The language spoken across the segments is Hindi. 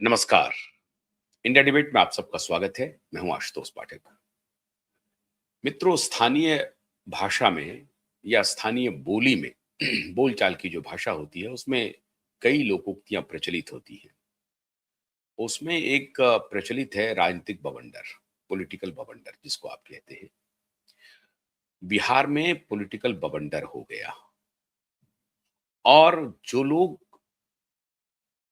नमस्कार। इंडिया डिबेट में आप सबका स्वागत है। मैं हूं आशुतोष पाठक। मित्रों, स्थानीय भाषा में या स्थानीय बोली में बोलचाल की जो भाषा होती है उसमें कई लोकोक्तियां प्रचलित होती हैं। उसमें एक प्रचलित है राजनीतिक बवंडर, पॉलिटिकल बवंडर जिसको आप कहते हैं। बिहार में पॉलिटिकल बवंडर हो गया और जो लोग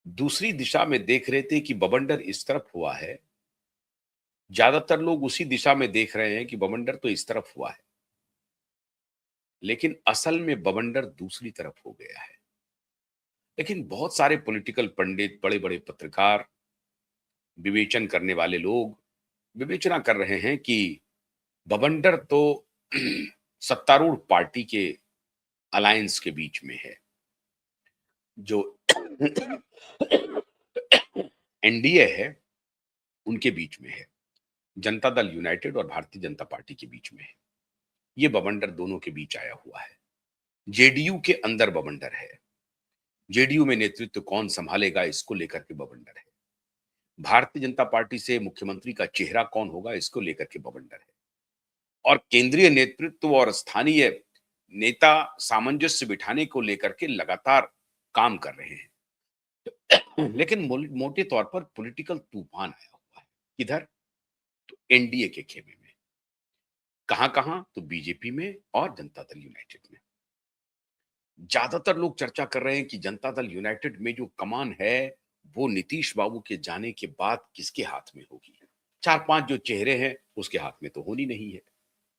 दूसरी दिशा में देख रहे थे कि बवंडर इस तरफ हुआ है, ज्यादातर लोग उसी दिशा में देख रहे हैं कि बवंडर तो इस तरफ हुआ है, लेकिन असल में बवंडर दूसरी तरफ हो गया है। लेकिन बहुत सारे पॉलिटिकल पंडित, बड़े-बड़े पत्रकार, विवेचन करने वाले लोग विवेचना कर रहे हैं कि बवंडर तो सत्तारूढ़ पार्टी के अलायंस के बीच में है। जो एनडीए है, उनके बीच में है। जनता दल यूनाइटेड और भारतीय जनता पार्टी के बीच में है। ये बवंडर दोनों के बीच आया हुआ है। जेडीयू के अंदर बवंडर है। जेडीयू में नेतृत्व कौन संभालेगा, इसको लेकर के बवंडर है। भारतीय जनता पार्टी से मुख्यमंत्री का चेहरा कौन होगा, इसको लेकर के बवंडर है। और केंद्रीय नेतृत्व और स्थानीय नेता सामंजस्य बिठाने को लेकर के लगातार काम कर रहे हैं। लेकिन मोटे तौर पर पॉलिटिकल तूफान आया हुआ है। किधर? तो एनडीए के खेमे में। कहां-कहां? तो बीजेपी में और जनता दल यूनाइटेड में। ज्यादातर लोग चर्चा कर रहे हैं कि जनता दल यूनाइटेड में जो कमान है, वो नीतीश बाबू के जाने के बाद किसके हाथ में होगी? 4-5 जो चेहरे हैं, उसके हाथ में तो होनी नहीं है।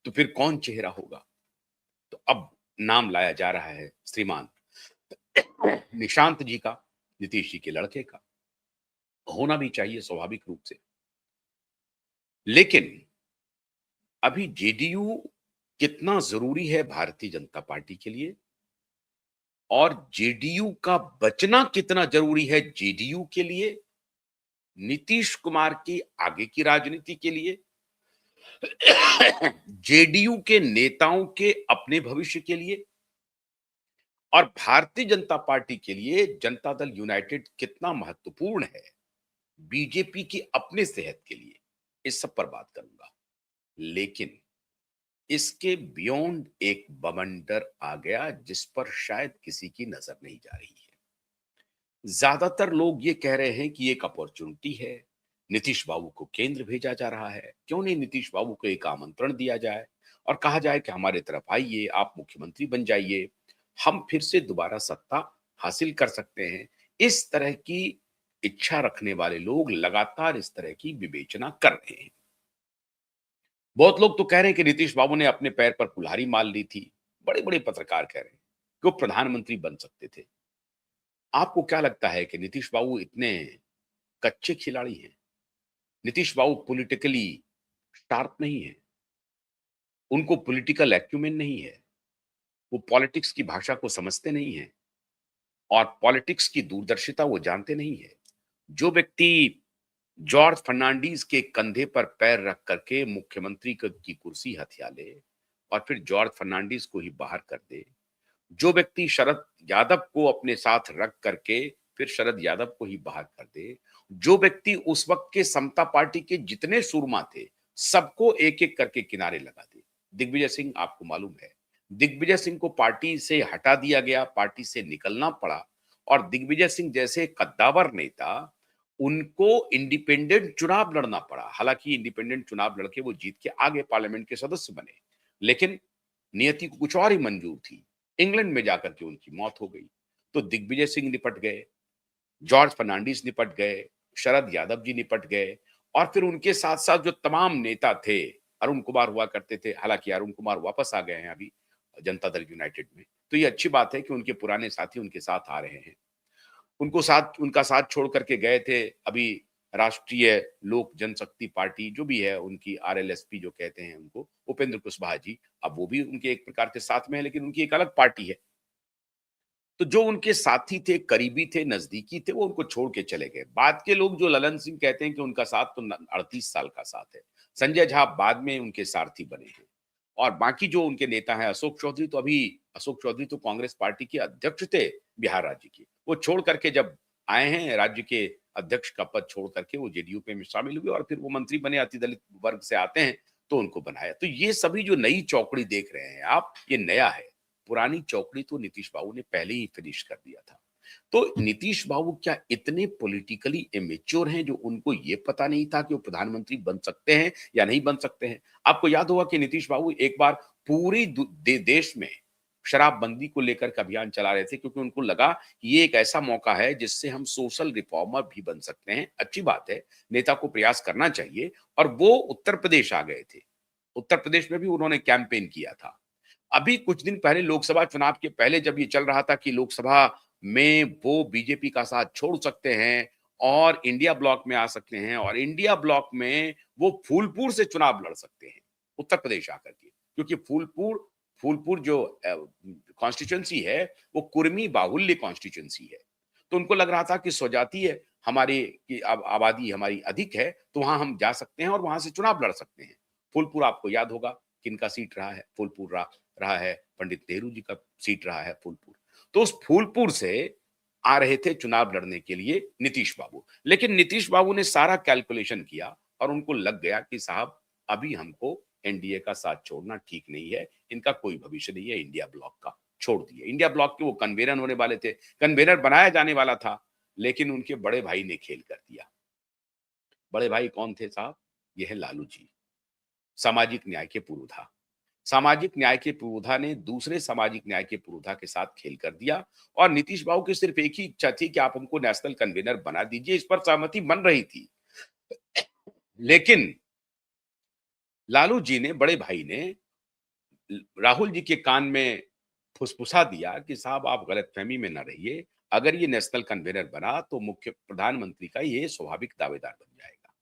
तो फिर कौन चेहरा होगा? तो अब नाम लाया जा रहा है श्रीमान निशांत जी का, नीतीश जी के लड़के का। होना भी चाहिए स्वाभाविक रूप से। लेकिन अभी जेडीयू कितना जरूरी है भारतीय जनता पार्टी के लिए और जेडीयू का बचना कितना जरूरी है जेडीयू के लिए, नीतीश कुमार की आगे की राजनीति के लिए, जेडीयू के नेताओं के अपने भविष्य के लिए और भारतीय जनता पार्टी के लिए जनता दल यूनाइटेड कितना महत्वपूर्ण है बीजेपी की अपने सेहत के लिए, इस सब पर बात करूंगा। लेकिन इसके बियॉन्ड एक बवंडर आ गया जिस पर शायद किसी की नजर नहीं जा रही है। ज्यादातर लोग ये कह रहे हैं कि एक अपॉर्चुनिटी है, नीतीश बाबू को केंद्र भेजा जा रहा है, क्यों नहीं नीतीश बाबू को एक आमंत्रण दिया जाए और कहा जाए कि हमारे तरफ आइए, आप मुख्यमंत्री बन जाइए, हम फिर से दोबारा सत्ता हासिल कर सकते हैं। इस तरह की इच्छा रखने वाले लोग लगातार इस तरह की विवेचना कर रहे हैं। बहुत लोग तो कह रहे हैं कि नीतीश बाबू ने अपने पैर पर कुल्हाड़ी मार ली थी। बड़े बड़े पत्रकार कह रहे हैं कि वो प्रधानमंत्री बन सकते थे। आपको क्या लगता है कि नीतीश बाबू इतने कच्चे खिलाड़ी हैं? नीतीश बाबू पॉलिटिकली शार्प नहीं है, उनको पॉलिटिकल एक्यूमेन नहीं है, वो पॉलिटिक्स की भाषा को समझते नहीं है और पॉलिटिक्स की दूरदर्शिता वो जानते नहीं है। जो व्यक्ति जॉर्ज फर्नांडीज के कंधे पर पैर रख करके मुख्यमंत्री की कुर्सी हथिया ले और फिर जॉर्ज फर्नांडीज को ही बाहर कर दे, जो व्यक्ति शरद यादव को अपने साथ रख करके फिर शरद यादव को ही बाहर कर दे, जो व्यक्ति उस वक्त के समता पार्टी के जितने सुरमा थे सबको एक एक करके किनारे लगा दे। दिग्विजय सिंह आपको मालूम है, दिग्विजय सिंह को पार्टी से हटा दिया गया, पार्टी से निकलना पड़ा और दिग्विजय सिंह जैसे कद्दावर नेता, उनको इंडिपेंडेंट चुनाव लड़ना पड़ा। हालांकि इंडिपेंडेंट चुनाव लड़के वो जीत के आगे पार्लियामेंट के सदस्य बने, लेकिन नियति को कुछ और ही मंजूर थी। इंग्लैंड में जाकर के उनकी मौत हो गई। तो दिग्विजय सिंह निपट गए, जॉर्ज फर्नांडिस निपट गए, शरद यादव जी निपट गए और फिर उनके साथ-साथ जो तमाम नेता थे, अरुण कुमार हुआ करते थे, हालांकि अरुण कुमार वापस आ गए हैं अभी जनता दल यूनाइटेड में। तो ये अच्छी बात है कि उनके पुराने साथी उनके साथ आ रहे हैं। उनका साथ छोड़ करके गए थे अभी राष्ट्रीय लोक जनशक्ति पार्टी जो भी है, उनकी आरएलएसपी जो कहते हैं उनको, उपेंद्र कुशवाहा जी, अब वो भी उनके एक प्रकार से साथ में है, लेकिन उनकी एक अलग पार्टी है। तो जो उनके साथी थे, करीबी थे, नजदीकी थे, वो उनको छोड़ के चले गए। बाद के लोग जो ललन सिंह कहते हैं कि उनका साथ तो 38 साल का साथ है। संजय झा बाद में उनके सारथी बने हैं और बाकी जो उनके नेता हैं, अशोक चौधरी तो कांग्रेस पार्टी के अध्यक्ष थे बिहार राज्य के। वो छोड़ करके जब आए हैं राज्य के अध्यक्ष का पद छोड़ करके वो जेडीयू में शामिल हुए और फिर वो मंत्री बने, अति दलित वर्ग से आते हैं, तो उनको बनाया। तो ये सभी जो नई चौकड़ी देख रहे हैं आप, ये नया है। पुरानी चौकड़ी तो नीतीश बाबू ने पहले ही फिनिश कर दिया था। तो नीतीश बाबू क्या इतने पॉलिटिकली इमेच्योर हैं जो उनको ये पता नहीं था कि वो प्रधानमंत्री बन सकते हैं या नहीं बन सकते हैं? आपको याद होगा कि नीतीश बाबू एक बार पूरी देश में शराबबंदी को लेकर के अभियान चला रहे थे, क्योंकि उनको लगा कि ये एक ऐसा मौका है जिससे हम सोशल रिफॉर्मर भी बन सकते हैं। अच्छी बात है, नेता को प्रयास करना चाहिए, और वो उत्तर प्रदेश आ गए थे। उत्तर प्रदेश में भी उन्होंने कैंपेन किया था। अभी कुछ दिन पहले लोकसभा चुनाव के पहले जब ये चल रहा था कि लोकसभा में वो बीजेपी का साथ छोड़ सकते हैं और इंडिया ब्लॉक में आ सकते हैं, और इंडिया ब्लॉक में वो फूलपुर से चुनाव लड़ सकते हैं, उत्तर प्रदेश आकर के। क्योंकि फूलपुर फूलपुर जो कॉन्स्टिट्यूएंसी है, वो कुर्मी बाहुल्य कॉन्स्टिट्यूएंसी है। तो उनको लग रहा था कि स्वजातीय हमारी की आबादी हमारी अधिक है, तो वहां हम जा सकते हैं और वहां से चुनाव लड़ सकते हैं। फूलपुर आपको याद होगा किनका सीट रहा है? फूलपुर रहा है, पंडित नेहरू जी का सीट रहा है फूलपुर। तो उस फूलपुर से आ रहे थे चुनाव लड़ने के लिए नीतीश बाबू। लेकिन नीतीश बाबू ने सारा कैलकुलेशन किया और उनको लग गया कि साहब अभी हमको एनडीए का साथ छोड़ना ठीक नहीं है, इनका कोई भविष्य नहीं है इंडिया ब्लॉक का, छोड़ दिए। इंडिया ब्लॉक के वो कन्वेनर होने वाले थे, कन्वेनर बनाया जाने वाला था, लेकिन उनके बड़े भाई ने खेल कर दिया। बड़े भाई कौन थे साहब? ये है लालू जी, सामाजिक न्याय के पुरोधा। सामाजिक न्याय के पुरोधा ने दूसरे सामाजिक न्याय के पुरोधा के साथ खेल कर दिया, और नीतीश बाबू की सिर्फ एक ही इच्छा थी कि आप हमको नेशनल कन्वेनर बना दीजिए। इस पर सहमति बन रही थी, लेकिन लालू जी ने, बड़े भाई ने राहुल जी के कान में फुसफुसा दिया कि साहब आप गलतफहमी में न रहिए, अगर ये नेशनल कन्वेनर बना तो मुख्य प्रधानमंत्री का ये स्वाभाविक दावेदार बन जाएगा।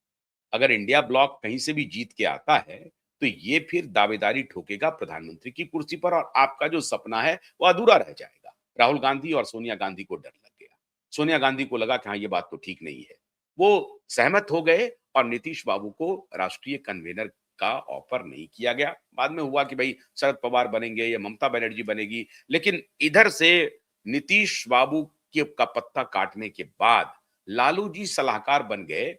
अगर इंडिया ब्लॉक कहीं से भी जीत के आता है तो ये फिर दावेदारी ठोकेगा प्रधानमंत्री की कुर्सी पर, और आपका जो सपना है वो अधूरा रह जाएगा। राहुल गांधी और सोनिया गांधी को डर लग गया। सोनिया गांधी को लगा कि हाँ, ये बात तो ठीक नहीं है। वो सहमत हो गए और नीतीश बाबू को राष्ट्रीय कन्वेनर का ऑफर नहीं किया गया। बाद में हुआ कि भाई शरद पवार बनेंगे या ममता बनर्जी बनेगी, लेकिन इधर से नीतीश बाबू के का पत्ता काटने के बाद लालू जी सलाहकार बन गए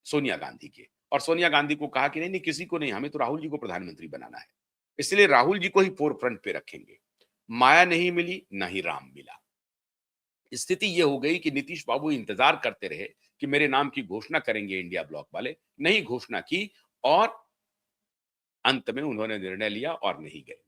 सोनिया गांधी के, और सोनिया गांधी को कहा कि नहीं नहीं, किसी को नहीं, हमें तो राहुल जी को प्रधानमंत्री बनाना है, इसलिए राहुल जी को ही फोर फ्रंट पे रखेंगे। माया नहीं मिली, ना ही राम मिला। स्थिति ये हो गई कि नीतीश बाबू इंतजार करते रहे कि मेरे नाम की घोषणा करेंगे इंडिया ब्लॉक वाले, नहीं घोषणा की, और अंत में उन्होंने निर्णय लिया और नहीं गए।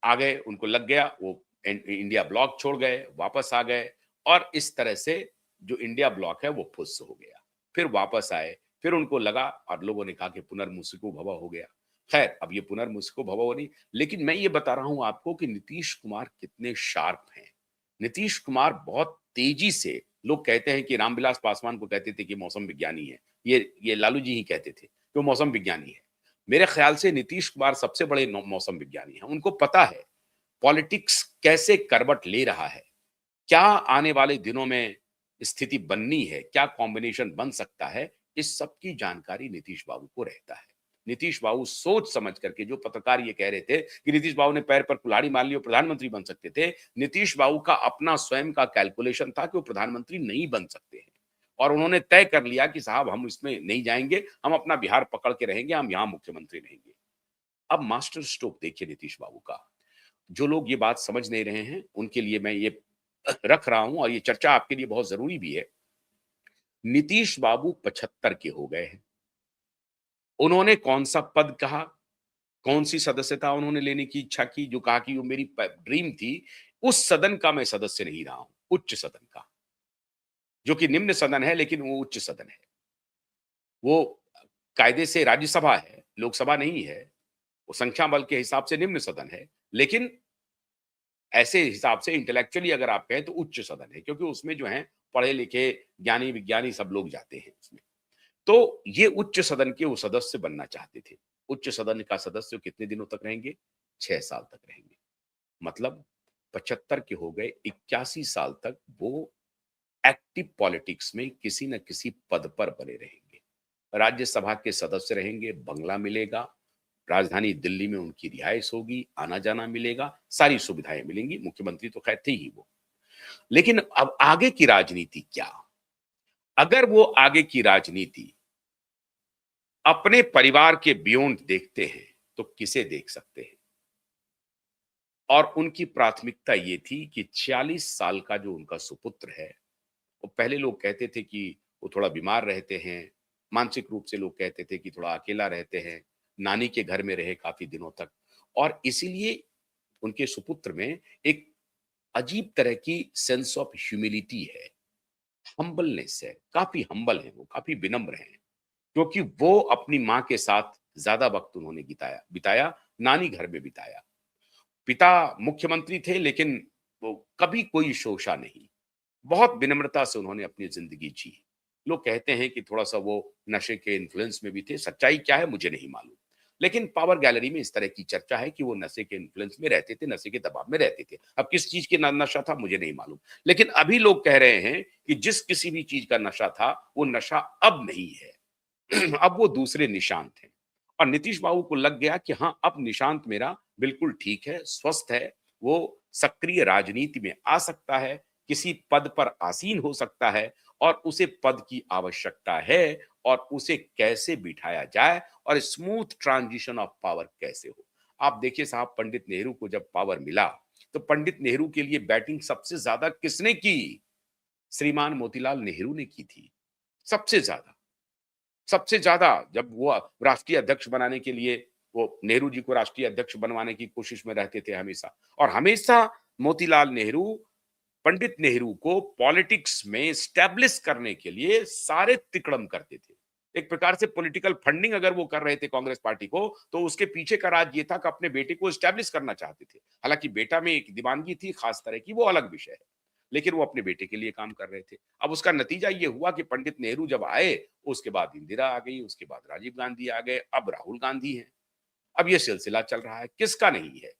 आ गए, उनको लग गया, वो इंडिया ब्लॉक छोड़ गए, वापस आ गए, और इस तरह से जो इंडिया ब्लॉक है वो फुस हो गया। फिर वापस आए, फिर उनको लगा, और लोगों ने कहा कि पुनर्मुसिको भव हो गया। खैर, अब ये पुनर्मुसिको भव नहीं, लेकिन मैं ये बता रहा हूं आपको कि नीतीश कुमार कितने शार्प हैं। नीतीश कुमार बहुत तेजी से, लोग कहते हैं कि रामविलास पासवान को कहते थे कि मौसम विज्ञानी है, ये लालू जी ही कहते थे कि वो मौसम विज्ञानी है। मेरे ख्याल से नीतीश कुमार सबसे बड़े मौसम विज्ञानी हैं। उनको पता है पॉलिटिक्स कैसे करवट ले रहा है, क्या आने वाले दिनों में स्थिति बननी है, क्या कॉम्बिनेशन बन सकता है, इस सब की जानकारी नीतीश बाबू को रहता है। नीतीश बाबू सोच समझ करके, जो पत्रकार ये कह रहे थे कि नीतीश बाबू ने पैर पर कुल्हाड़ी मार ली और प्रधानमंत्री बन सकते थे, नीतीश बाबू का अपना स्वयं का कैलकुलेशन था कि वो प्रधानमंत्री नहीं बन सकते हैं, और उन्होंने तय कर लिया कि साहब हम इसमें नहीं जाएंगे, हम अपना बिहार पकड़ के रहेंगे, हम यहाँ मुख्यमंत्री रहेंगे। अब मास्टर स्ट्रोक देखिए नीतीश बाबू का। जो लोग ये बात समझ नहीं रहे हैं, उनके लिए मैं ये रख रहा हूं, और ये चर्चा आपके लिए बहुत जरूरी भी है। नीतीश बाबू 75 के हो गए हैं। उन्होंने कौन सा पद कहा, कौन सी सदस्यता उन्होंने लेने की इच्छा की, जो कहा कि वो मेरी ड्रीम थी, उस सदन का मैं सदस्य नहीं रहा हूं, उच्च सदन का, जो कि निम्न सदन है लेकिन वो उच्च सदन है। वो कायदे से राज्यसभा है, लोकसभा नहीं है। वो संख्या बल के हिसाब से निम्न सदन है, लेकिन ऐसे हिसाब से इंटेलेक्चुअली अगर आप कहें तो उच्च सदन है, क्योंकि उसमें जो है पढ़े लिखे ज्ञानी विज्ञानी सब लोग जाते हैं उसमें। तो ये उच्च सदन के वो सदस्य बनना चाहते थे। उच्च सदन का सदस्य कितने दिनों तक रहेंगे? 6 साल तक रहेंगे। मतलब 75 के हो गए, 81 साल तक वो एक्टिव पॉलिटिक्स में किसी न किसी पद पर बने रहेंगे। राज्यसभा के सदस्य रहेंगे, बंगला मिलेगा, राजधानी दिल्ली में उनकी रिहाइश होगी, आना-जाना मिलेगा, सारी सुविधाएं मिलेंगी। मुख्यमंत्री तो खैर थे ही वो। लेकिन अब आगे की राजनीति क्या? अगर वो आगे की राजनीति अपने परिवार के बियॉन्ड देखते हैं, तो किसे देख सकते हैं? और उनकी प्राथमिकता ये थी कि 46 साल का जो उनका सुपुत्र है, वो पहले लोग कहते थे कि वो थोड़ा बीमार रहते हैं, मानसिक रूप से लोग कहते थे कि थोड़ा अकेला रहते हैं, नानी के घर में रहे काफ़ी दिनों तक और इसीलिए उनके सुपुत्र में एक अजीब तरह की सेंस ऑफ ह्यूमिलिटी है, हम्बलनेस है, काफ़ी हम्बल हैं वो, काफ़ी विनम्र हैं, क्योंकि वो अपनी माँ के साथ ज़्यादा वक़्त उन्होंने बिताया बिताया, नानी घर में बिताया। पिता मुख्यमंत्री थे लेकिन वो कभी कोई शोषा नहीं। बहुत विनम्रता से उन्होंने अपनी ज़िंदगी जी। लोग कहते हैं कि थोड़ा-सा वो नशे के इन्फ्लुएंस में भी थे, सच्चाई क्या है मुझे नहीं मालूम। लेकिन पावर गैलरी में इस तरह की चर्चा है कि वो नशे के इन्फ्लुएंस में रहते थे, नशे के दबाव में रहते थे। अब किस चीज़ के न नशा था मुझे नहीं मालूम। लेकिन अभी लोग कह रहे हैं कि जिस किसी भी चीज़ का नशा था, वो नशा अब नहीं है। अब वो दूसरे निशांत हैं और नीतीश बाबू को लग गया कि हाँ, अब निशांत मेरा बिल्कुल ठीक है, स्वस्थ है, वो सक्रिय राजनीति में आ सकता है, किसी पद पर आसीन हो सकता है और उसे पद की आवश्यकता है और उसे कैसे बिठाया जाए और स्मूथ ट्रांजिशन ऑफ पावर कैसे हो। आप देखिए साहब पंडित नेहरू को जब पावर मिला, तो पंडित नेहरू के लिए बैटिंग सबसे ज़्यादा किसने की? श्रीमान मोतीलाल नेहरू ने की थी, सबसे ज़्यादा। सबसे ज़्यादा जब वो राष्ट्रीय अध्यक्ष बनाने के लिए वो नेहरू जी को राष्ट्रीय अध्यक्ष बनवाने की कोशिश में रहते थे हमेशा और हमेशा मोतीलाल नेहरू पंडित नेहरू को पॉलिटिक्स में एस्टैब्लिश करने के लिए सारे तिकड़म करते थे। एक प्रकार से पॉलिटिकल फंडिंग अगर वो कर रहे थे कांग्रेस पार्टी को, तो उसके पीछे का राज ये था कि अपने बेटे को एस्टैब्लिश करना चाहते थे। हालाँकि बेटा में एक दीवानगी थी खास तरह की, वो अलग विषय है। लेकिन वो अपने बेटे के लिए काम कर रहे थे। अब उसका नतीजा ये हुआ कि पंडित नेहरू जब आए, उसके बाद इंदिरा आ गई, उसके बाद राजीव गांधी आ गए, अब राहुल गांधी हैं। अब ये सिलसिला चल रहा है, किसका नहीं है?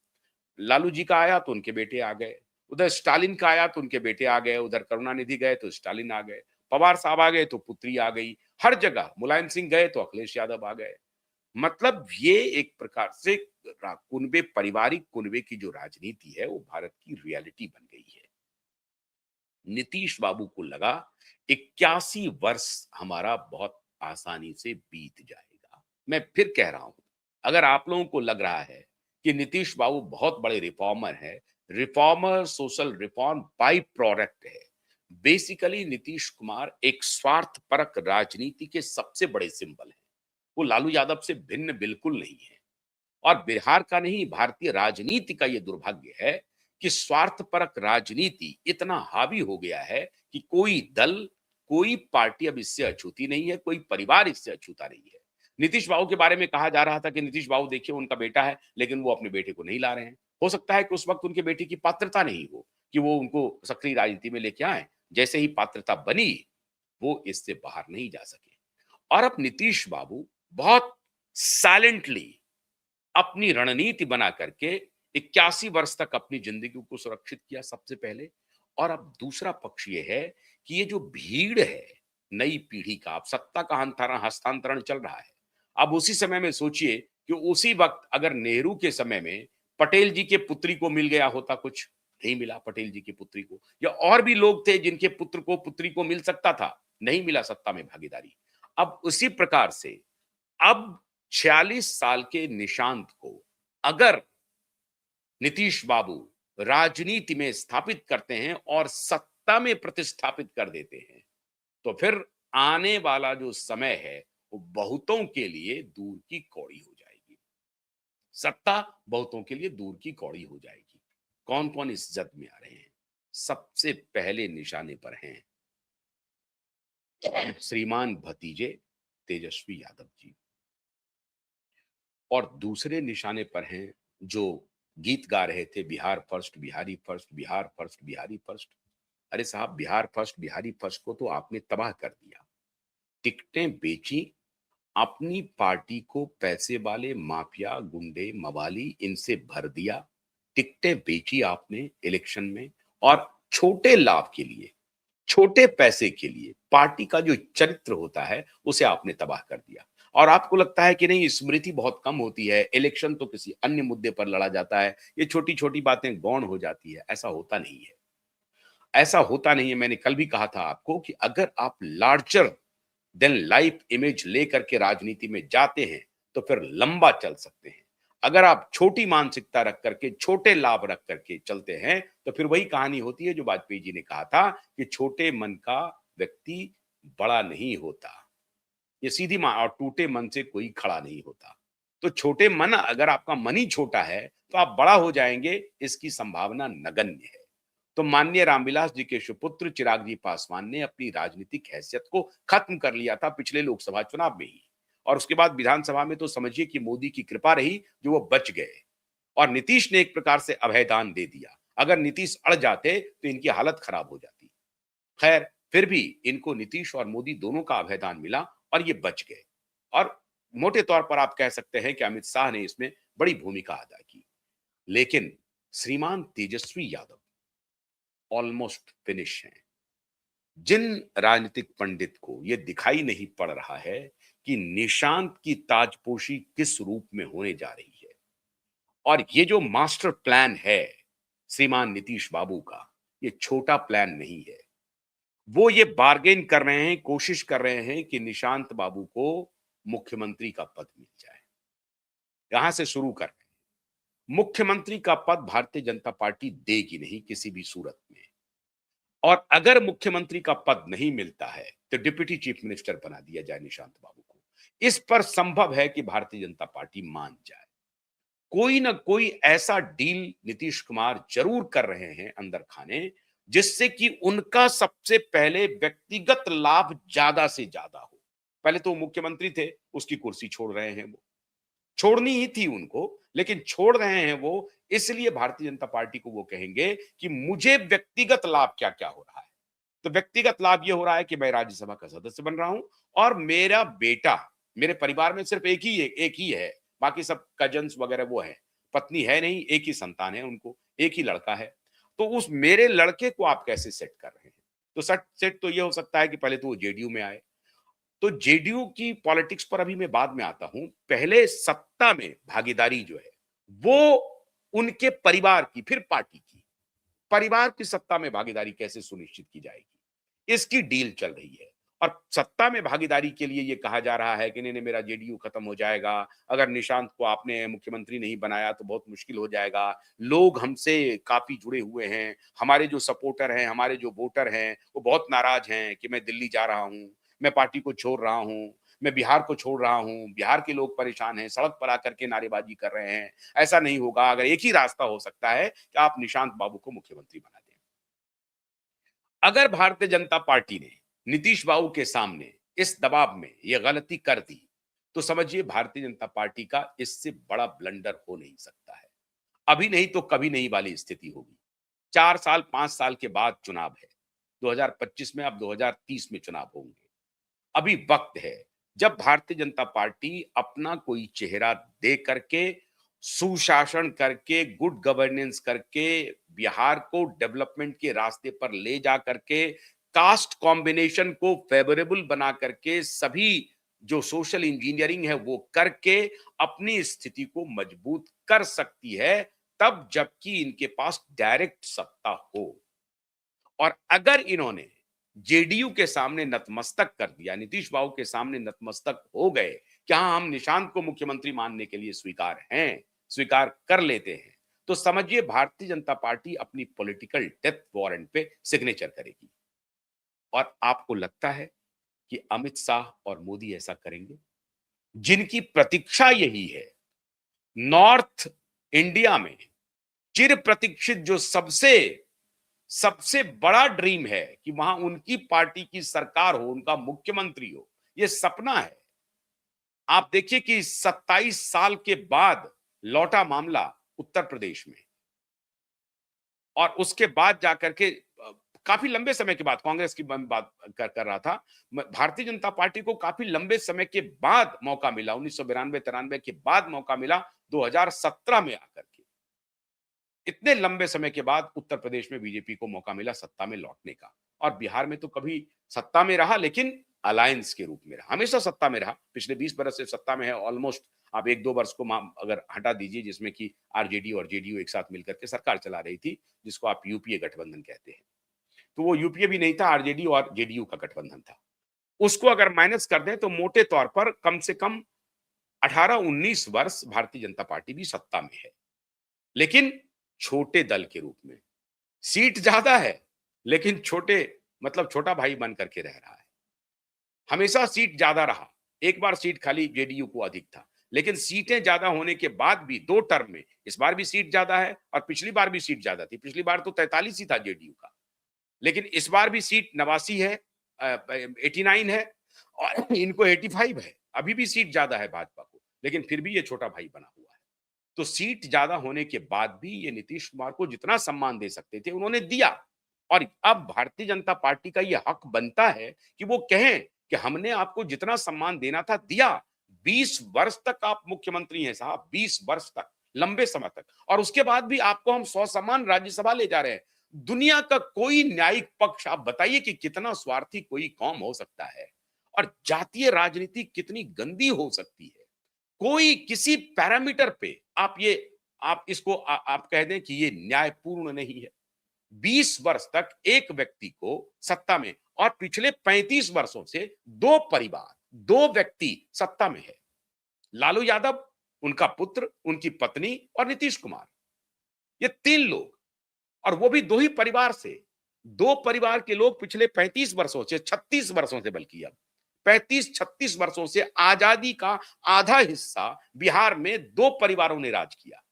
लालू जी का आया तो उनके बेटे आ गए, उधर स्टालिन का आया तो उनके बेटे आ गए, उधर करुणानिधि गए तो स्टालिन आ गए, पवार साहब आ गए तो पुत्री आ गई, हर जगह मुलायम सिंह गए तो अखिलेश यादव आ गए। मतलब ये एक प्रकार से कुनबे पारिवारिक कुनबे की जो राजनीति है, वो भारत की रियलिटी बन गई है। नीतीश बाबू को लगा 81 वर्ष हमारा बहुत आसानी से बीत जाएगा। मैं फिर कह रहा हूं, अगर आप लोगों को लग रहा है कि नीतीश बाबू बहुत बड़े रिफॉर्मर है, reformer social reform by product है। बेसिकली नीतीश कुमार एक स्वार्थपरक राजनीति के सबसे बड़े सिंबल है। वो लालू यादव से भिन्न बिल्कुल नहीं है। और बिहार का नहीं भारतीय राजनीति का ये दुर्भाग्य है कि स्वार्थपरक राजनीति इतना हावी हो गया है कि कोई दल कोई पार्टी अब इससे अछूती नहीं है, कोई परिवार इससे अछूता नहीं है। नीतीश बाबू के बारे में कहा जा रहा था कि नीतीश बाबू देखिए उनका बेटा है लेकिन वो अपने बेटे को नहीं ला रहे हैं। हो सकता है कि उस वक्त उनके बेटे की पात्रता नहीं हो कि वो उनको सक्रिय राजनीति में लेके आए। जैसे ही पात्रता बनी वो इससे बाहर नहीं जा सके और अब नीतीश बाबू बहुत साइलेंटली अपनी रणनीति बना करके 81 वर्ष तक अपनी जिंदगी को सुरक्षित किया सबसे पहले। और अब दूसरा पक्ष ये है कि ये जो भीड़ है नई पीढ़ी का, अब सत्ता का हस्तांतरण चल रहा है। अब उसी समय में सोचिए कि उसी वक्त अगर नेहरू के समय में पटेल जी के पुत्री को मिल गया होता, कुछ नहीं मिला पटेल जी की पुत्री को, या और भी लोग थे जिनके पुत्र को पुत्री को मिल सकता था, नहीं मिला सत्ता में भागीदारी। अब उसी प्रकार से अब 46 साल के निशांत को अगर नीतीश बाबू राजनीति में स्थापित करते हैं और सत्ता में प्रतिस्थापित कर देते हैं, तो फिर आने वाला जो समय है वो बहुतों के लिए दूर की कौड़ी हो जाएगी। सत्ता बहुतों के लिए दूर की कौड़ी हो जाएगी। कौन कौन इस जद में आ रहे हैं? सबसे पहले निशाने पर हैं श्रीमान भतीजे तेजस्वी यादव जी और दूसरे निशाने पर हैं जो गीत गा रहे थे, Bihar first Bihari first, Bihar first Bihari first. अरे साहब बिहार फर्स्ट बिहारी फर्स्ट को तो आपने तबाह कर दिया। टिकटें बेची, अपनी पार्टी को पैसे वाले माफिया गुंडे मवाली इनसे भर दिया। टिकटें बेची आपने इलेक्शन में और छोटे लाभ के लिए, छोटे पैसे के लिए पार्टी का जो चरित्र होता है उसे आपने तबाह कर दिया। और आपको लगता है कि नहीं स्मृति बहुत कम होती है, इलेक्शन तो किसी अन्य मुद्दे पर लड़ा जाता है, ये छोटी छोटी बातें गौण हो जाती है, ऐसा होता नहीं है। ऐसा होता नहीं है। मैंने कल भी कहा था आपको कि अगर आप लार्जर देन लाइफ इमेज लेकर के राजनीति में जाते हैं, तो फिर लंबा चल सकते हैं। अगर आप छोटी मानसिकता रख करके, छोटे लाभ रख करके चलते हैं, तो फिर वही कहानी होती है जो वाजपेयी जी ने कहा था कि छोटे मन का व्यक्ति बड़ा नहीं होता। ये सीधी और टूटे मन से कोई खड़ा नहीं होता। तो छोटे मन, अगर आपका मन ही छोटा है, तो आप बड़ा हो जाएंगे, इसकी संभावना नगण्य है। तो माननीय रामविलास जी के सुपुत्र चिराग जी पासवान ने अपनी राजनीतिक हैसियत को खत्म कर लिया था पिछले लोकसभा चुनाव में ही, और उसके बाद विधानसभा में तो समझिए कि मोदी की कृपा रही जो वो बच गए, और नीतीश ने एक प्रकार से अभयदान दे दिया। अगर नीतीश अड़ जाते तो इनकी हालत खराब हो जाती। खैर, फिर भी इनको नीतीश और मोदी दोनों का अभयदान मिला और ये बच गए। और मोटे तौर पर आप कह सकते हैं कि अमित शाह ने इसमें बड़ी भूमिका अदा की। लेकिन श्रीमान तेजस्वी यादव ऑलमोस्ट फिनिश हैं। जिन राजनीतिक पंडित को यह दिखाई नहीं पड़ रहा है कि निशांत की ताजपोशी किस रूप में होने जा रही है, और ये जो मास्टर प्लान है श्रीमान नीतीश बाबू का, ये छोटा प्लान नहीं है। वो ये बार्गेन कर रहे हैं, कोशिश कर रहे हैं कि निशांत बाबू को मुख्यमंत्री का पद मिल जाए। यहां से शुरू कर रहे हैं। मुख्यमंत्री का पद भारतीय जनता पार्टी देगी नहीं किसी भी सूरत में, और अगर मुख्यमंत्री का पद नहीं मिलता है तो डिप्टी चीफ मिनिस्टर बना दिया जाए निशांत बाबू को। इस पर संभव है कि भारतीय जनता पार्टी मान जाए। कोई ना कोई ऐसा डील नीतीश कुमार जरूर कर रहे हैं अंदर खाने, जिससे कि उनका सबसे पहले व्यक्तिगत लाभ ज्यादा से ज्यादा हो। पहले तो मुख्यमंत्री थे, उसकी कुर्सी छोड़ रहे हैं वो, छोड़नी ही थी उनको, लेकिन छोड़ रहे हैं वो इसलिए भारतीय जनता पार्टी को वो कहेंगे कि मुझे व्यक्तिगत लाभ क्या क्या हो रहा है। तो व्यक्तिगत लाभ ये हो रहा है कि मैं राज्यसभा का सदस्य बन रहा हूं, और मेरा बेटा, मेरे परिवार में सिर्फ एक ही है, बाकी सब कजन्स वगैरह वो है, पत्नी है नहीं, एक ही संतान है उनको, एक ही लड़का है। तो उस मेरे लड़के को आप कैसे सेट कर रहे हैं? तो सेट तो ये हो सकता है कि पहले तो वो जेडीयू में आए। तो जेडीयू की पॉलिटिक्स पर अभी मैं बाद में आता हूं। पहले सत्ता में भागीदारी जो है, वो उनके परिवार की, फिर पार्टी की, परिवार की सत्ता में भागीदारी कैसे सुनिश्चित की जाएगी, इसकी डील चल रही है। और सत्ता में भागीदारी के लिए ये कहा जा रहा है कि नहीं नहीं, मेरा जेडीयू खत्म हो जाएगा, अगर निशांत को आपने मुख्यमंत्री नहीं बनाया तो बहुत मुश्किल हो जाएगा, लोग हमसे काफी जुड़े हुए हैं, हमारे जो सपोर्टर हैं, हमारे जो वोटर हैं, वो बहुत नाराज हैं कि मैं दिल्ली जा रहा हूं, मैं पार्टी को छोड़ रहा हूं, मैं बिहार को छोड़ रहा हूं, बिहार के लोग परेशान हैं, सड़क पर आकर के नारेबाजी कर रहे हैं। ऐसा नहीं होगा। अगर एक ही रास्ता हो सकता है कि आप निशांत बाबू को मुख्यमंत्री बना दें। अगर भारतीय जनता पार्टी ने नीतीश बाबू के सामने इस दबाव में यह गलती कर दी, तो समझिए भारतीय जनता पार्टी का इससे बड़ा ब्लंडर हो नहीं सकता है। अभी नहीं तो कभी नहीं वाली स्थिति होगी। 4 साल 5 साल के बाद चुनाव है, 2025 में, अब 2030 में चुनाव होंगे। अभी वक्त है जब भारतीय जनता पार्टी अपना कोई चेहरा दे करके, सुशासन करके, गुड गवर्नेंस करके, बिहार को डेवलपमेंट के रास्ते पर ले जा करके, कास्ट कॉम्बिनेशन को फेवरेबल बना करके, सभी जो सोशल इंजीनियरिंग है वो करके अपनी स्थिति को मजबूत कर सकती है, तब जबकि इनके पास डायरेक्ट सत्ता हो। और अगर इन्होंने जेडीयू के सामने नतमस्तक कर दिया, नीतीश बाबू के सामने नतमस्तक हो गए कि हाँ, हम निशांत को मुख्यमंत्री मानने के लिए स्वीकार हैं, स्वीकार कर लेते हैं, तो समझिए भारतीय जनता पार्टी अपनी पॉलिटिकल डेथ वारंट पे सिग्नेचर करेगी। और आपको लगता है कि अमित शाह और मोदी ऐसा करेंगे? जिनकी प्रतीक्षा यही है, नॉर्थ इंडिया में चिर प्रतीक्षित जो सबसे सबसे बड़ा ड्रीम है कि वहां उनकी पार्टी की सरकार हो, उनका मुख्यमंत्री हो, ये सपना है। आप देखिए कि 27 साल के बाद लौटा मामला उत्तर प्रदेश में, और उसके बाद जाकर के काफी लंबे समय के बाद, कांग्रेस की बात कर रहा था, भारतीय जनता पार्टी को काफी लंबे समय के बाद मौका मिला, 1992-93 के बाद मौका मिला, 2017 में आकर के। इतने लंबे समय के बाद उत्तर प्रदेश में बीजेपी को मौका मिला सत्ता में लौटने का। और बिहार में तो कभी सत्ता में रहा, लेकिन अलायंस के रूप में रहा, हमेशा सत्ता में रहा, पिछले 20 बरस से सत्ता में है ऑलमोस्ट। आप 1-2 वर्ष को अगर हटा दीजिए, जिसमें कि आरजेडी और जेडीयू एक साथ मिलकर के सरकार चला रही थी, जिसको आप यूपीए गठबंधन कहते हैं। तो वो यूपीए भी नहीं था, आरजेडी और जेडीयू का गठबंधन था। उसको अगर माइनस कर दें तो मोटे तौर पर कम से कम 18-19 वर्ष भारतीय जनता पार्टी भी सत्ता में है, लेकिन छोटे दल के रूप में। सीट ज्यादा है, लेकिन छोटे मतलब छोटा भाई बन करके रह रहा है। हमेशा सीट ज्यादा रहा। एक बार सीट खाली जेडीयू को अधिक था, लेकिन सीटें ज्यादा होने के बाद भी 2 टर्म में इस बार भी सीट ज्यादा है और पिछली बार भी सीट ज्यादा थी। पिछली बार तो 43 ही था जेडीयू का, लेकिन इस बार भी सीट 89 है, 89 है और इनको 85 है। अभी भी सीट ज्यादा है भाजपा को, लेकिन फिर भी ये छोटा भाई बना हुआ है। तो सीट ज्यादा होने के बाद भी ये नीतीश कुमार को जितना सम्मान दे सकते थे उन्होंने दिया, और अब भारतीय जनता पार्टी का ये हक बनता है कि वो कहें कि हमने आपको जितना सम्मान देना था दिया। 20 वर्ष तक आप मुख्यमंत्री हैं साहब, 20 वर्ष तक, लंबे समय तक, और उसके बाद भी आपको हम ससम्मान राज्यसभा ले जा रहे हैं। दुनिया का कोई न्यायिक पक्ष आप बताइए कि कितना स्वार्थी कोई कौम हो सकता है, और जातीय राजनीति कितनी गंदी हो सकती है। कोई किसी पैरामीटर पे आप इसको आप कह दें कि ये न्यायपूर्ण नहीं है। 20 वर्ष तक एक व्यक्ति को सत्ता में, और पिछले 35 वर्षों से 2 परिवार, 2 व्यक्ति सत्ता में है। लालू यादव, उनका पुत्र, उनकी पत्नी और नीतीश कुमार। ये 3 लोग, और वो भी 2 ही परिवार से। 2 परिवार के लोग पिछले 35 वर्षों से, 36 वर्षों से, बल्कि अब 35-36 वर्षों से आजादी का आधा हिस्सा बिहार में 2 परिवारों ने राज किया।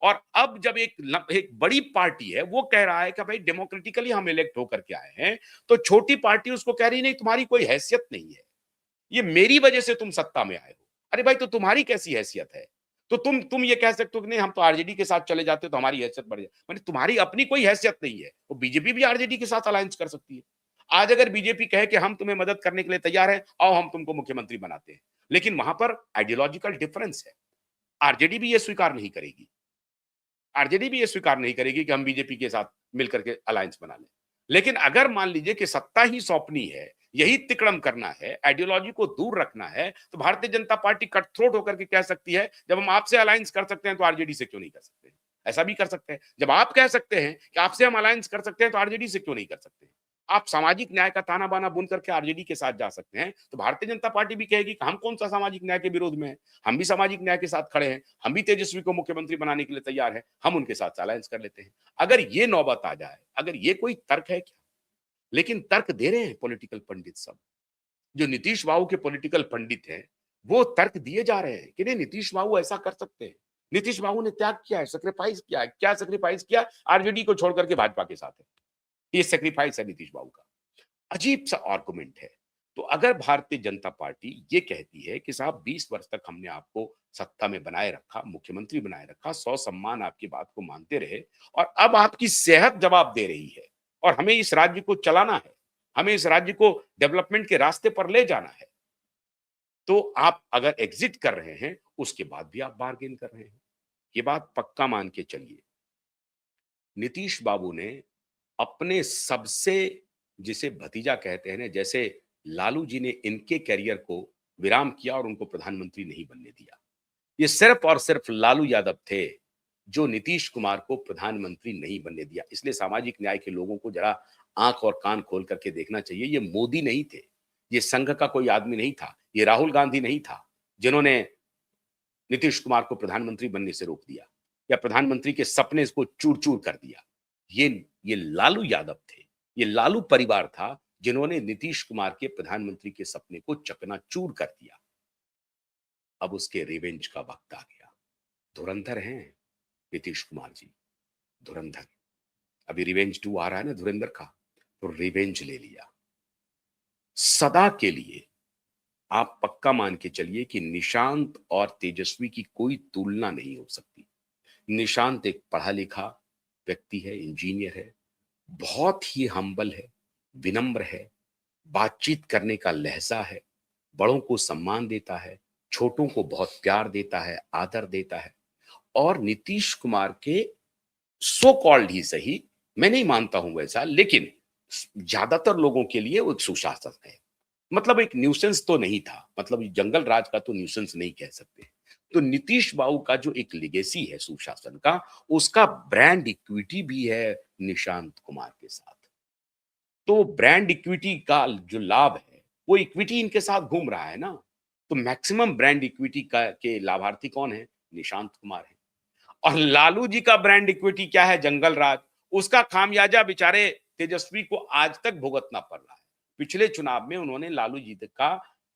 और अब जब एक बड़ी पार्टी है वो कह रहा है कि भाई डेमोक्रेटिकली हम इलेक्ट होकर के आए हैं, तो छोटी पार्टी उसको कह रही नहीं, तुम्हारी कोई हैसियत नहीं है, ये मेरी वजह से तुम सत्ता में आए हो। अरे भाई, तो तुम्हारी कैसी हैसियत है? तो तुम ये कह सकते हो कि नहीं, हम तो आरजेडी के साथ चले जाते तो हमारी हैसियत बढ़ जाए। माने तुम्हारी अपनी कोई हैसियत नहीं है। वो बीजेपी भी आरजेडी के साथ अलायंस कर सकती है। आज अगर बीजेपी कहे कि हम तुम्हें मदद करने के लिए तैयार हैं, आओ हम तुमको मुख्यमंत्री बनाते हैं, लेकिन वहां पर आइडियोलॉजिकल डिफरेंस है। आरजेडी भी ये स्वीकार नहीं करेगी। आरजेडी भी ये स्वीकार नहीं करेगी कि हम बीजेपी के साथ मिलकर के अलायंस बना लें। लेकिन अगर मान लीजिए कि सत्ता ही सौंपनी है, यही तिकड़म करना है, आइडियोलॉजी को दूर रखना है, तो Bharatiya Janata party cut throat होकर के कह सकती है, जब हम आपसे अलायंस कर सकते हैं तो आरजेडी से क्यों नहीं कर सकते? ऐसा भी कर सकते हैं। जब आप कह सकते हैं कि आपसे हम अलायंस कर सकते हैं तो आरजेडी से क्यों नहीं कर सकते? आप सामाजिक न्याय का ताना बाना बुन करके आरजेडी के साथ जा सकते हैं, तो भारतीय जनता पार्टी भी कहेगी कि हम कौन सा सामाजिक न्याय के विरोध में हैं, हम भी सामाजिक न्याय के साथ खड़े हैं, हम भी तेजस्वी को मुख्यमंत्री बनाने के लिए तैयार हैं, हम उनके साथ अलायंस कर लेते हैं। अगर ये नौबत आ जाए, अगर ये कोई तर्क है क्या? लेकिन तर्क दे रहे हैं पॉलिटिकल पंडित सब। जो नीतीश बाबू के पॉलिटिकल पंडित हैं, वो तर्क दिए जा रहे हैं कि नहीं, नीतीश बाबू ऐसा कर सकते हैं। नीतीश बाबू ने त्याग किया है, सैक्रिफाइस किया है। क्या सैक्रिफाइस किया? आरजेडी को छोड़ करके भाजपा के साथ है। ये सैक्रिफाइस है नीतीश बाबू का। अजीब सा आर्गुमेंट है। तो अगर भारतीय जनता पार्टी ये कहती है कि साहब 20 वर्ष तक हमने आपको सत्ता में बनाए रखा, मुख्यमंत्री बनाए रखा, ससम्मान आपकी बात को मानते रहे, और अब आपकी सेहत जवाब दे रही है, और हमें इस राज्य को चलाना है, हमें इस राज्य को डेवलपमेंट के रास्ते पर ले जाना है, तो आप अगर एग्जिट कर रहे हैं, उसके बाद भी आप बार्गेन कर रहे हैं। ये बात पक्का मान के चलिए, नीतीश बाबू ने अपने सबसे, जिसे भतीजा कहते हैं ना, जैसे लालू जी ने इनके करियर को विराम किया और उनको प्रधानमंत्री नहीं बनने दिया। ये सिर्फ और सिर्फ लालू यादव थे जो नीतीश कुमार को प्रधानमंत्री नहीं बनने दिया। इसलिए सामाजिक न्याय के लोगों को जरा आंख और कान खोल करके देखना चाहिए। ये मोदी नहीं थे, ये संघ का कोई आदमी नहीं था, ये राहुल गांधी नहीं था जिन्होंने नीतीश कुमार को प्रधानमंत्री बनने से रोक दिया या प्रधानमंत्री के सपने को चूर-चूर कर दिया। ये ये लालू यादव थे, ये लालू परिवार था जिन्होंने नीतीश कुमार के प्रधानमंत्री के सपने को चकनाचूर कर दिया। अब उसके रिवेंज का वक्त आ गया। धुरंधर हैं नीतीश कुमार जी, धुरंधर। अभी रिवेंज 2 आ रहा है ना धुरंधर का, तो रिवेंज ले लिया। सदा के लिए आप पक्का मान के चलिए कि निशांत और तेजस्वी की कोई तुलना नहीं हो सकती। निशांत एक पढ़ा लिखा व्यक्ति है, इंजीनियर है, बहुत ही हम्बल है, विनम्र है, बातचीत करने का लहजा है, बड़ों को सम्मान देता है, छोटों को बहुत प्यार देता है, आदर देता है। और नीतीश कुमार के सो कॉल्ड ही सही, मैं नहीं मानता हूं वैसा, लेकिन ज्यादातर लोगों के लिए वो एक सुशासन है। मतलब एक न्यूसेंस तो नहीं था, मतलब जंगल राज का तो न्यूसेंस नहीं कह सकते। तो नीतीश बाबू का जो एक लिगेसी है सुशासन का, उसका ब्रांड इक्विटी भी है निशांत कुमार के साथ। तो ब्रांड इक्विटी का जो लाभ है, वो इक्विटी इनके साथ घूम रहा है ना। तो मैक्सिमम ब्रांड इक्विटी का के लाभार्थी कौन है? निशांत कुमार है। और लालू जी का ब्रांड इक्विटी क्या है? जंगल राज। उसका खामियाजा बेचारे तेजस्वी को आज तक भुगतना पड़ रहा है। पिछले चुनाव में उन्होंने लालू जी का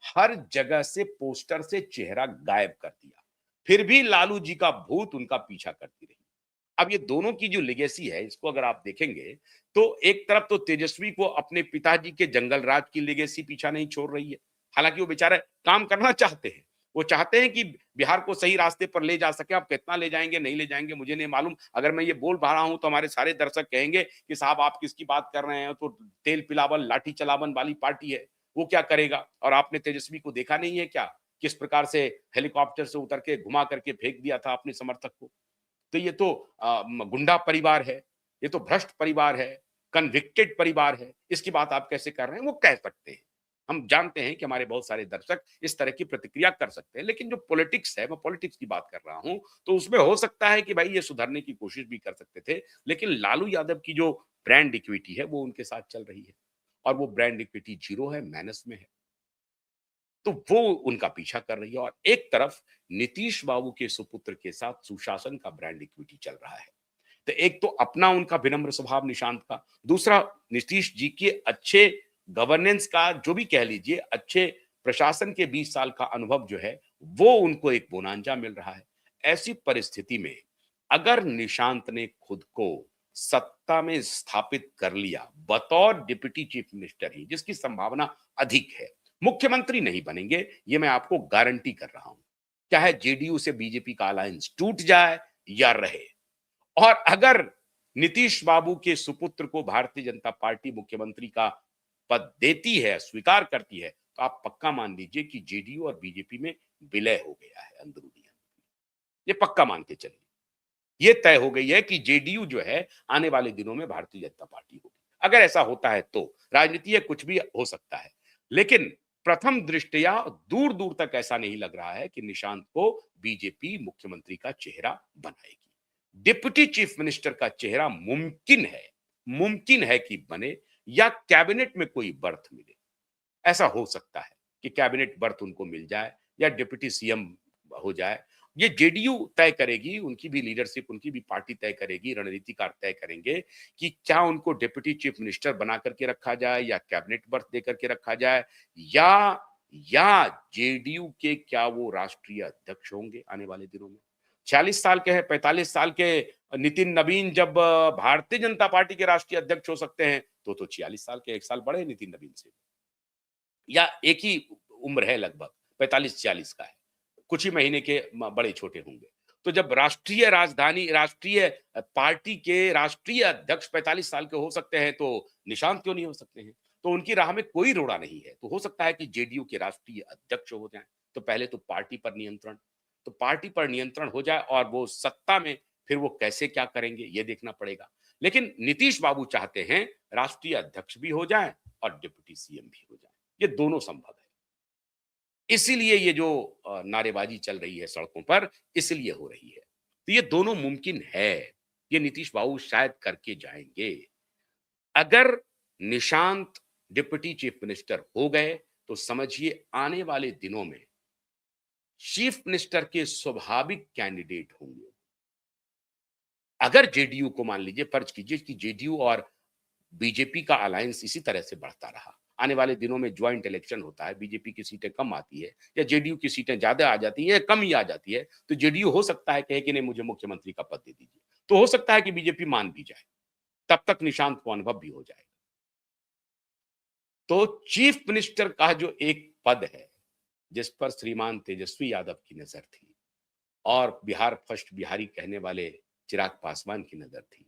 हर जगह से पोस्टर से चेहरा गायब कर दिया। फिर भी लालू जी का भूत उनका पीछा करती रही। अब ये दोनों की जो लेगेसी है, इसको अगर आप देखेंगे, तो एक तरफ तो तेजस्वी को अपने पिताजी के जंगल राज की लेगेसी पीछा नहीं छोड़ रही है। हालांकि वो बेचारे काम करना चाहते हैं। वो चाहते हैं कि बिहार को सही रास्ते पर ले जा सके। अब कितना ले जाएंगे, नहीं ले जाएंगे, मुझे नहीं मालूम। अगर मैं ये बोल पा रहा हूं तो हमारे सारे दर्शक कहेंगे कि साहब आप किसकी बात कर रहे हैं, तो तेल पिलावन लाठी चलावन वाली पार्टी है, वो क्या करेगा? और आपने तेजस्वी को देखा नहीं है क्या, किस प्रकार से हेलीकॉप्टर से उतर के घुमा करके फेंक दिया था अपने समर्थक को। तो ये तो गुंडा परिवार है, ये तो भ्रष्ट परिवार है, कन्विक्टेड परिवार है। इसकी बात आप कैसे कर रहे हैं? वो कह सकते हैं। हम जानते हैं कि हमारे बहुत सारे दर्शक इस तरह की प्रतिक्रिया कर सकते हैं, लेकिन जो पॉलिटिक्स है, मैं पॉलिटिक्स की बात कर रहा हूं, तो उसमें हो सकता है कि भाई ये सुधरने की कोशिश भी कर सकते थे, लेकिन लालू यादव की जो ब्रांड इक्विटी है वो उनके साथ चल रही है, और वो ब्रांड इक्विटी जीरो है, माइनस में है। तो वो उनका पीछा कर रही है, और एक तरफ नीतीश बाबू के सुपुत्र के साथ सुशासन का ब्रांड इक्विटी चल रहा है। तो एक तो अपना उनका विनम्र स्वभाव निशांत का, दूसरा नीतीश जी के अच्छे गवर्नेंस का, जो भी कह लीजिए, अच्छे प्रशासन के 20 साल का अनुभव जो है, वो उनको एक बोनांजा मिल रहा है। ऐसी परिस्थिति में अगर निशांत ने खुद को सत्ता में स्थापित कर लिया बतौर डिप्टी चीफ मिनिस्टर ही, जिसकी संभावना अधिक है, मुख्यमंत्री नहीं बनेंगे, ये मैं आपको गारंटी कर रहा हूं। चाहे जेडीयू से बीजेपी का अलायंस टूट जाए या रहे, और अगर नीतीश बाबू के सुपुत्र को भारतीय जनता पार्टी मुख्यमंत्री का पद देती है, स्वीकार करती है, तो आप पक्का मान लीजिए कि जेडीयू और बीजेपी में विलय हो गया है अंदरूनी। ये पक्का मान के चलिए। ये तय हो गई है कि जेडीयू जो है आने वाले दिनों में भारतीय जनता पार्टी होगी। अगर ऐसा होता है तो राजनीति है, कुछ भी हो सकता है, लेकिन प्रथम दृष्टया दूर दूर तक ऐसा नहीं लग रहा है कि निशांत को बीजेपी मुख्यमंत्री का चेहरा बनाएगी। डिप्टी चीफ मिनिस्टर का चेहरा मुमकिन है कि बने, या कैबिनेट में कोई बर्थ मिले। ऐसा हो सकता है कि कैबिनेट बर्थ उनको मिल जाए, या डिप्टी सीएम हो जाए। ये जेडीयू तय करेगी, उनकी भी लीडरशिप, उनकी भी पार्टी तय करेगी, रणनीतिकार तय करेंगे कि क्या उनको डिप्टी चीफ मिनिस्टर बना करके रखा जाए, या कैबिनेट बर्थ दे करके रखा जाए, या या जेडीयू के क्या वो राष्ट्रीय अध्यक्ष होंगे आने वाले दिनों में। 46 साल के हैं, 45 साल के नितिन नवीन जब भारतीय जनता पार्टी के राष्ट्रीय अध्यक्ष हो सकते हैं, तो 46 साल के, 1 साल बड़े हैं नितिन नवीन से, या एक ही उम्र है, लगभग 45-46 का है। कुछ ही महीने के बड़े छोटे होंगे। तो जब राष्ट्रीय पार्टी के राष्ट्रीय अध्यक्ष 45 साल के हो सकते हैं, तो निशांत क्यों नहीं हो सकते हैं? तो उनकी राह में कोई रोड़ा नहीं है। तो हो सकता है कि जेडीयू के राष्ट्रीय अध्यक्ष हो जाएं। तो पहले तो पार्टी पर नियंत्रण हो जाए, और वो सत्ता में फिर वो कैसे क्या करेंगे ये देखना पड़ेगा। लेकिन नीतीश बाबू चाहते हैं राष्ट्रीय अध्यक्ष भी हो जाएं और डिप्टी सीएम भी हो जाएं। ये दोनों संभव है। इसीलिए ये जो नारेबाजी चल रही है सड़कों पर, इसलिए हो रही है। तो ये दोनों मुमकिन है। ये नीतीश बाबू शायद करके जाएंगे। अगर निशांत डिप्टी चीफ मिनिस्टर हो गए, तो समझिए आने वाले दिनों में चीफ मिनिस्टर के स्वाभाविक कैंडिडेट होंगे। अगर जेडीयू को, मान लीजिए, फर्ज कीजिए कि जेडीयू और बीजेपी का अलायंस इसी तरह से बढ़ता रहा, आने वाले दिनों में ज्वाइंट इलेक्शन होता है, बीजेपी की सीटें कम आती है, या जेडीयू की सीटें ज्यादा आ जाती है, या कम ही आ जाती है, तो जेडीयू हो सकता है कहे कि नहीं, मुझे मुख्यमंत्री का पद दे दीजिए। तो हो सकता है कि बीजेपी मान भी जाए, तब तक निशांत को अनुभव भी हो जाएगा। तो चीफ मिनिस्टर का जो एक पद है, जिस पर श्रीमान तेजस्वी यादव की नजर थी, और बिहार फर्स्ट बिहारी कहने वाले चिराग पासवान की नजर थी,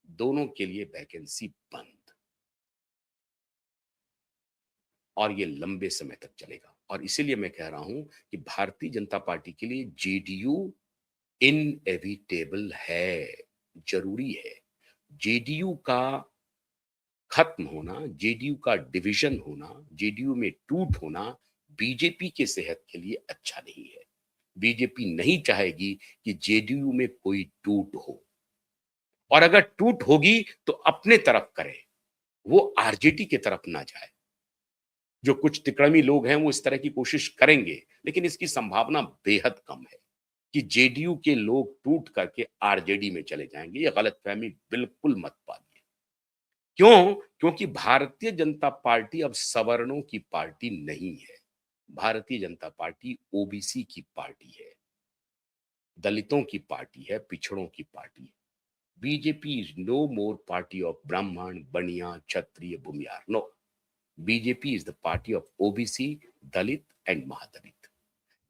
दोनों के लिए वैकेंसी बंद, और ये लंबे समय तक चलेगा। और इसीलिए मैं कह रहा हूं कि भारतीय जनता पार्टी के लिए जेडीयू इनएविटेबल है, जरूरी है। जेडीयू का खत्म होना, जेडीयू का डिवीजन होना, जेडीयू में टूट होना बीजेपी के सेहत के लिए अच्छा नहीं है। बीजेपी नहीं चाहेगी कि जेडीयू में कोई टूट हो, और अगर टूट होगी तो अपने तरफ करे, वो आरजेडी की तरफ ना जाए। जो कुछ तिकड़मी लोग हैं वो इस तरह की कोशिश करेंगे, लेकिन इसकी संभावना बेहद कम है कि जेडीयू के लोग टूट करके आरजेडी में चले जाएंगे। ये गलतफहमी बिल्कुल मत पालिए। क्यों? क्योंकि भारतीय जनता पार्टी अब सवर्णों की पार्टी नहीं है। भारतीय जनता पार्टी ओबीसी की पार्टी है, दलितों की पार्टी है, पिछड़ों की पार्टी है। BJP is no more party of Brahmin, Baniya, Kshatriya, Bhumihar. No, BJP is the party of OBC, Dalit and Mahadalit.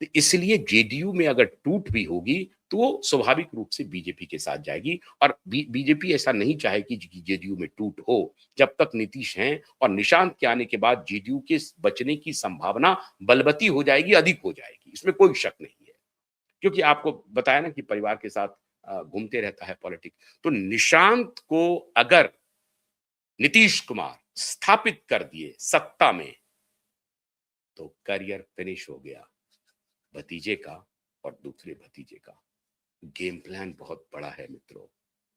तो इसलिए जेडीयू में अगर टूट भी होगी तो वो स्वाभाविक रूप से बीजेपी के साथ जाएगी। और बीजेपी ऐसा नहीं चाहेगी कि जेडीयू में टूट हो। जब तक नीतीश हैं और निशांत के आने के बाद जेडीयू के बचने की संभावना बलवती हो जाएगी, अधिक हो जाएगी, इसमें कोई शक नहीं है। क्योंकि आपको बताया ना कि परिवार के साथ घूमते रहता है पॉलिटिक्स। तो निशांत को अगर नीतीश कुमार स्थापित कर दिए सत्ता में तो करियर फिनिश हो गया भतीजे का और दूसरे भतीजे का। गेम प्लान बहुत बड़ा है मित्रों,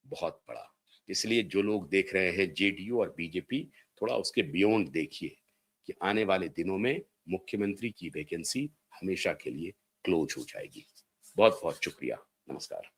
बहुत बड़ा। इसलिए जो लोग देख रहे हैं जेडीयू और बीजेपी, थोड़ा उसके बियॉन्ड देखिए कि आने वाले दिनों में मुख्यमंत्री की वैकेंसी हमेशा के लिए क्लोज हो जाएगी। बहुत बहुत शुक्रिया। नमस्कार।